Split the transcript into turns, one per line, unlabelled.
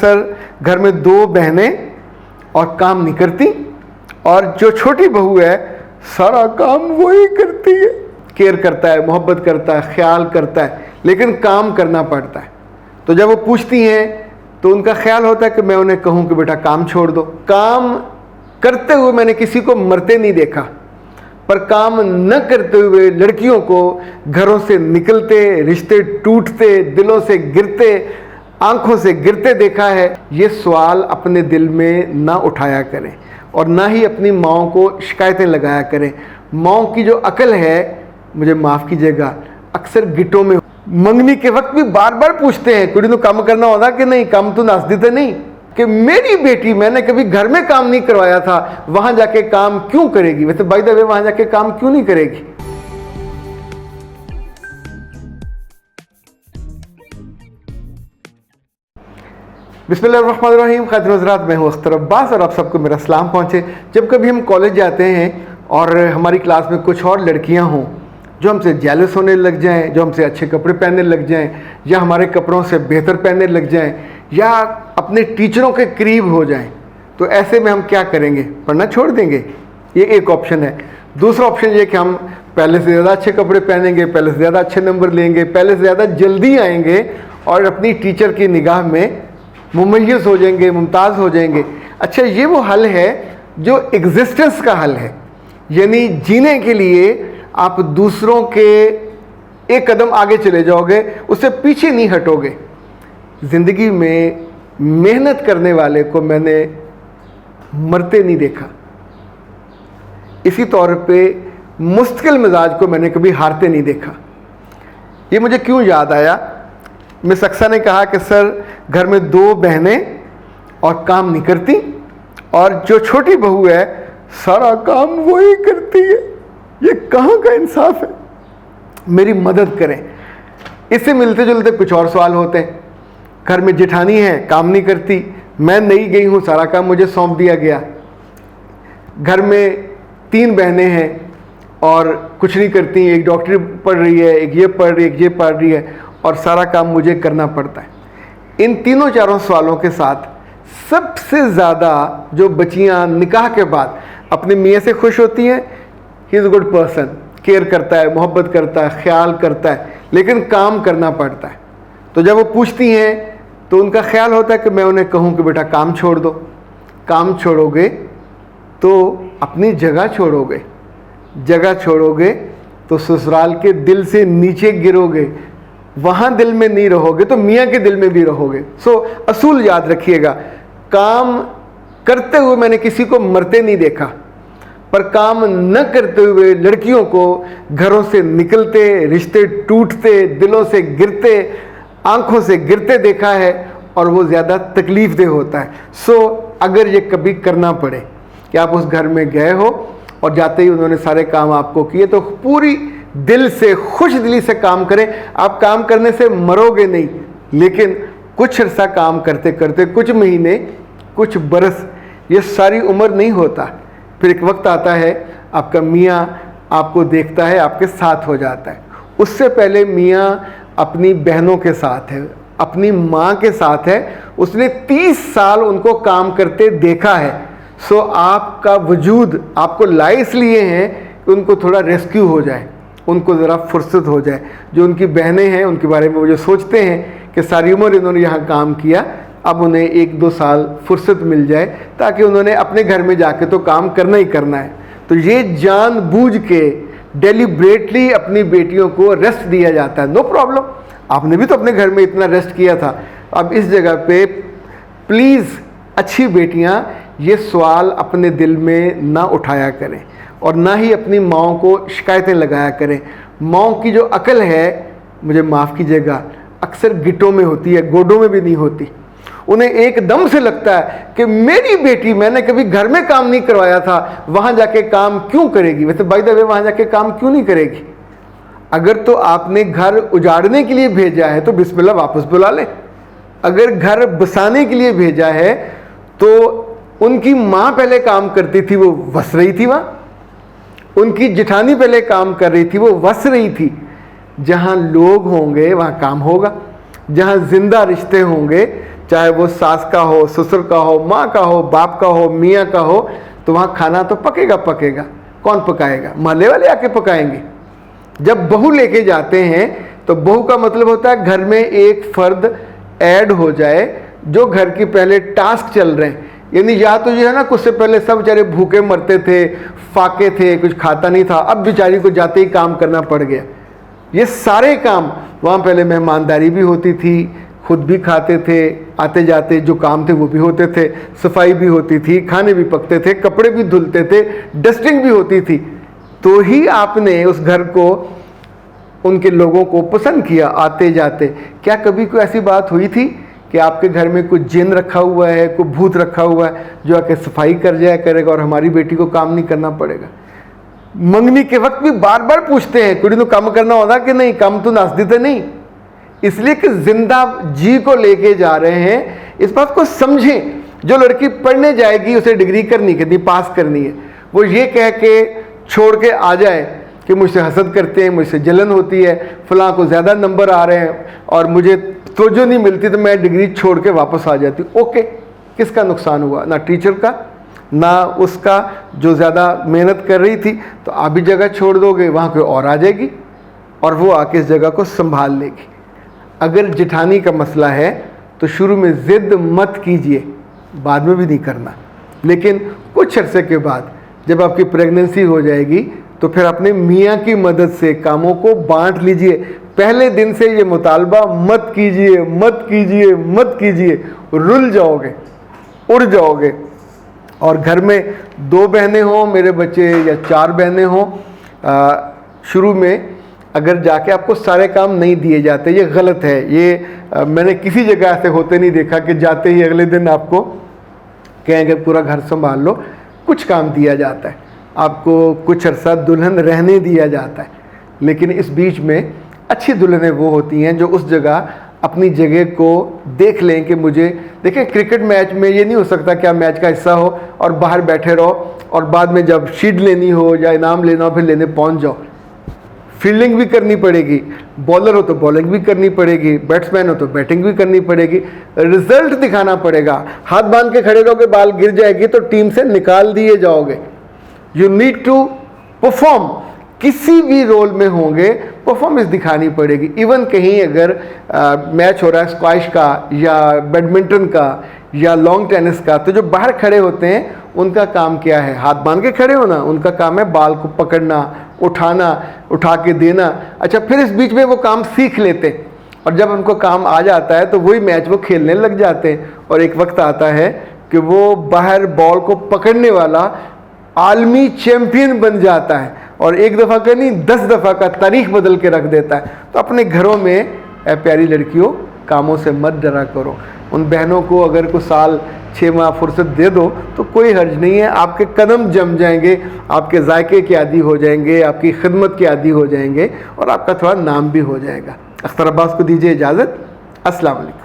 Sir घर में 2 बहनें और काम नहीं करती, और जो छोटी बहू है सारा काम वही करती है। केयर करता है, मोहब्बत करता है, ख्याल करता है, लेकिन काम करना पड़ता है। तो जब वो पूछती हैं तो उनका ख्याल होता है कि मैं उन्हें कहूँ कि बेटा काम छोड़ दो। काम करते हुए मैंने किसी को मरते नहीं देखा, पर काम न करते हुए लड़कियों को घरों से निकलते, रिश्ते टूटते, दिलों से गिरते, आंखों से गिरते देखा है। ये सवाल अपने दिल में ना उठाया करें और ना ही अपनी माओं को शिकायतें लगाया करें। माओं की जो अकल है, मुझे माफ़ कीजिएगा, अक्सर गिटों में मंगनी के वक्त भी बार बार पूछते हैं, कुड़ी तो काम करना होता कि नहीं, काम तो नाच देते नहीं, कि मेरी बेटी मैंने कभी घर में काम नहीं करवाया था, वहां जाके काम क्यों करेगी? वैसे बाय द वे वहां जाके काम क्यों नहीं करेगी? बिस्मिल्लाहिर्रहमानिर्रहीम। खातिन हज़रात, मैं हूँ अख्तर अब्बास और आप सबको मेरा सलाम पहुँचे। जब कभी हम कॉलेज जाते हैं और हमारी क्लास में कुछ और लड़कियाँ हों जो हमसे जेलस होने लग जाएं, जो हमसे अच्छे कपड़े पहनने लग जाएं, या हमारे कपड़ों से बेहतर पहनने लग जाएं, या अपने टीचरों के करीब हो जाएं, तो ऐसे में हम क्या करेंगे? पढ़ना छोड़ देंगे। ये एक ऑप्शन है। दूसरा ऑप्शन ये कि हम पहले से ज़्यादा अच्छे कपड़े पहनेंगे, पहले से ज़्यादा अच्छे नंबर लेंगे, पहले से ज़्यादा जल्दी आएंगे और अपनी टीचर की निगाह में मुमय्यज़ हो जाएंगे, मुमताज़ हो जाएंगे। अच्छा, ये वो हल है जो एग्जिस्टेंस का हल है, यानी जीने के लिए आप दूसरों के एक कदम आगे चले जाओगे, उससे पीछे नहीं हटोगे। ज़िंदगी में मेहनत करने वाले को मैंने मरते नहीं देखा। इसी तौर पे मुस्तकिल मिजाज को मैंने कभी हारते नहीं देखा। ये मुझे क्यों याद आया? मिस अक्सा ने कहा कि सर घर में 2 बहनें और काम नहीं करती, और जो छोटी बहू है सारा काम वही करती है। ये कहाँ का इंसाफ है? मेरी मदद करें। इससे मिलते जुलते कुछ और सवाल होते हैं। घर में जेठानी है, काम नहीं करती, मैं नहीं गई हूँ, सारा काम मुझे सौंप दिया गया। घर में 3 बहनें हैं और कुछ नहीं करती, एक डॉक्टरी पढ़ रही है, एक ये पढ़ रही है, एक ये पढ़ रही है, और सारा काम मुझे करना पड़ता है। इन तीनों चारों सवालों के साथ सबसे ज़्यादा जो बच्चियाँ निकाह के बाद अपने मियाँ से खुश होती हैं, he is a good person, care करता है, मोहब्बत करता है, ख्याल करता है, लेकिन काम करना पड़ता है। तो जब वो पूछती हैं तो उनका ख्याल होता है कि मैं उन्हें कहूँ कि बेटा काम छोड़ दो। काम छोड़ोगे तो अपनी जगह छोड़ोगे, जगह छोड़ोगे तो ससुराल के दिल से नीचे गिरोगे, वहाँ दिल में नहीं रहोगे तो मियाँ के दिल में भी रहोगे। सो असूल याद रखिएगा, काम करते हुए मैंने किसी को मरते नहीं देखा, पर काम न करते हुए लड़कियों को घरों से निकलते, रिश्ते टूटते, दिलों से गिरते, आंखों से गिरते देखा है, और वो ज़्यादा तकलीफ़देह होता है। सो अगर ये कभी करना पड़े कि आप उस घर में गए हो और जाते ही उन्होंने सारे काम आपको किए, तो पूरी दिल से, खुश दिली से काम करें। आप काम करने से मरोगे नहीं, लेकिन कुछ अर्सा काम करते करते, कुछ महीने, कुछ बरस, ये सारी उम्र नहीं होता। फिर एक वक्त आता है आपका मियाँ आपको देखता है, आपके साथ हो जाता है। उससे पहले मियाँ अपनी बहनों के साथ है, अपनी माँ के साथ है, उसने 30 साल उनको काम करते देखा है। सो आपका वजूद आपको लाए इसलिए हैं कि उनको थोड़ा रेस्क्यू हो जाए, उनको ज़रा फुर्सत हो जाए। जो उनकी बहनें हैं उनके बारे में वो जो सोचते हैं कि सारी उम्र इन्होंने यहाँ काम किया, अब उन्हें 1-2 साल फुर्सत मिल जाए ताकि उन्होंने अपने घर में जाके तो काम करना ही करना है। तो ये जानबूझ के डेलिब्रेटली अपनी बेटियों को रेस्ट दिया जाता है। नो प्रॉब्लम, आपने भी तो अपने घर में इतना रेस्ट किया था। अब इस जगह पे प्लीज़ अच्छी बेटियां ये सवाल अपने दिल में ना उठाया करें और ना ही अपनी माओं को शिकायतें लगाया करें। माओं की जो अकल है, मुझे माफ़ कीजिएगा, अक्सर गिटों में होती है, गोडों में भी नहीं होती। उन्हें एकदम से लगता है कि मेरी बेटी मैंने कभी घर में काम नहीं करवाया था, वहाँ जाके काम क्यों करेगी? वैसे बाय द वे वहाँ जाके काम क्यों नहीं करेगी? अगर तो आपने घर उजाड़ने के लिए भेजा है तो बिस्मिल्लाह वापस बुला लें। अगर घर बसाने के लिए भेजा है तो उनकी माँ पहले काम करती थी, वो वस रही थी वहाँ। उनकी जेठानी पहले काम कर रही थी, वो वस रही थी। जहाँ लोग होंगे वहाँ काम होगा, जहाँ जिंदा रिश्ते होंगे, चाहे वो सास का हो, ससुर का हो, माँ का हो, बाप का हो, मियाँ का हो, तो वहाँ खाना तो पकेगा पकेगा। कौन पकाएगा? मोहल्ले वाले आके पकाएंगे। जब बहू लेके जाते हैं तो बहू का मतलब होता है घर में एक फर्द ऐड हो जाए जो घर की पहले टास्क चल रहे हैं, यानी या तो जो है ना, कुछ से पहले सब बेचारे भूखे मरते थे, फाके थे, कुछ खाता नहीं था, अब बेचारी को जाते ही काम करना पड़ गया। ये सारे काम वहाँ पहले मेहमानदारी भी होती थी, खुद भी खाते थे, आते जाते जो काम थे वो भी होते थे, सफाई भी होती थी, खाने भी पकते थे, कपड़े भी धुलते थे, डस्टिंग भी होती थी। तो ही आपने उस घर को, उनके लोगों को पसंद किया आते जाते। क्या कभी कोई ऐसी बात हुई थी कि आपके घर में कोई जिन रखा हुआ है, कोई भूत रखा हुआ है जो आके सफाई कर जाया करेगा और हमारी बेटी को काम नहीं करना पड़ेगा? मंगनी के वक्त भी बार बार पूछते हैं, कुड़ी तो काम करना होता कि नहीं, काम तो नाच देते नहीं। इसलिए कि जिंदा जी को लेके जा रहे हैं। इस बात को समझें, जो लड़की पढ़ने जाएगी उसे डिग्री करनी कितनी पास करनी है, वो ये कह के छोड़ के आ जाए कि मुझसे हसद करते हैं, मुझसे जलन होती है, फलां को ज़्यादा नंबर आ रहे हैं और मुझे तवज्जो नहीं मिलती तो मैं डिग्री छोड़ के वापस आ जाती हूँ। ओके, किसका नुकसान हुआ? ना टीचर का, ना उसका जो ज़्यादा मेहनत कर रही थी। तो आप भी जगह छोड़ दोगे, वहाँ कोई और आ जाएगी और वो आके इस जगह को संभाल लेगी। अगर जिठानी का मसला है तो शुरू में ज़िद मत कीजिए, बाद में भी नहीं करना, लेकिन कुछ अरसे के बाद जब आपकी प्रेगनेंसी हो जाएगी तो फिर अपने मियाँ की मदद से कामों को बांट लीजिए। पहले दिन से ये मुतालबा मत कीजिए, मत कीजिए, मत कीजिए, रुल जाओगे, उड़ जाओगे। और घर में 2 बहनें हों मेरे बच्चे या 4 बहनें हों, शुरू में अगर जाके आपको सारे काम नहीं दिए जाते, ये गलत है। ये मैंने किसी जगह ऐसे होते नहीं देखा कि जाते ही अगले दिन आपको कहेंगे पूरा घर संभाल लो। कुछ काम दिया जाता है आपको, कुछ अरसा दुल्हन रहने दिया जाता है, लेकिन इस बीच में अच्छी दुल्हनें वो होती हैं जो उस जगह अपनी जगह को देख लें कि मुझे देखें। क्रिकेट मैच में ये नहीं हो सकता कि आप मैच का हिस्सा हो और बाहर बैठे रहो और बाद में जब शील्ड लेनी हो या इनाम लेना हो फिर लेने पहुंच जाओ। फील्डिंग भी करनी पड़ेगी, बॉलर हो तो बॉलिंग भी करनी पड़ेगी, बैट्समैन हो तो बैटिंग भी करनी पड़ेगी, रिजल्ट दिखाना पड़ेगा। हाथ बांध के खड़े रहोगे, बाल गिर जाएगी तो टीम से निकाल दिए जाओगे। You need to perform. किसी भी रोल में होंगे परफॉर्मेंस दिखानी पड़ेगी। इवन कहीं अगर मैच हो रहा है स्क्वैश का या बैडमिंटन का या लॉन्ग टेनिस का, तो जो बाहर खड़े होते हैं उनका काम क्या है? हाथ बांध के खड़े होना। उनका काम है बाल को पकड़ना, उठाना, उठा के देना। अच्छा, फिर इस बीच में वो काम सीख लेते हैं और जब उनको काम आ जाता है तो वही मैच वो खेलने लग जाते हैं। और एक वक्त आता है कि वो बाहर बॉल को पकड़ने वाला आलमी चैंपियन बन जाता है और एक दफ़ा का नहीं 10 दफ़ा का तारीख बदल के रख देता है। तो अपने घरों में प्यारी लड़कियों कामों से मत डरा करो। उन बहनों को अगर कुछ साल 6 माह फुर्सत दे दो तो कोई हर्ज नहीं है। आपके कदम जम जाएंगे, आपके जायके के आदी हो जाएंगे, आपकी खिदमत के आदी हो जाएंगे और आपका थोड़ा नाम भी हो जाएगा। अख्तर अब्बास को दीजिए इजाज़त। अस्सलाम वालेकुम।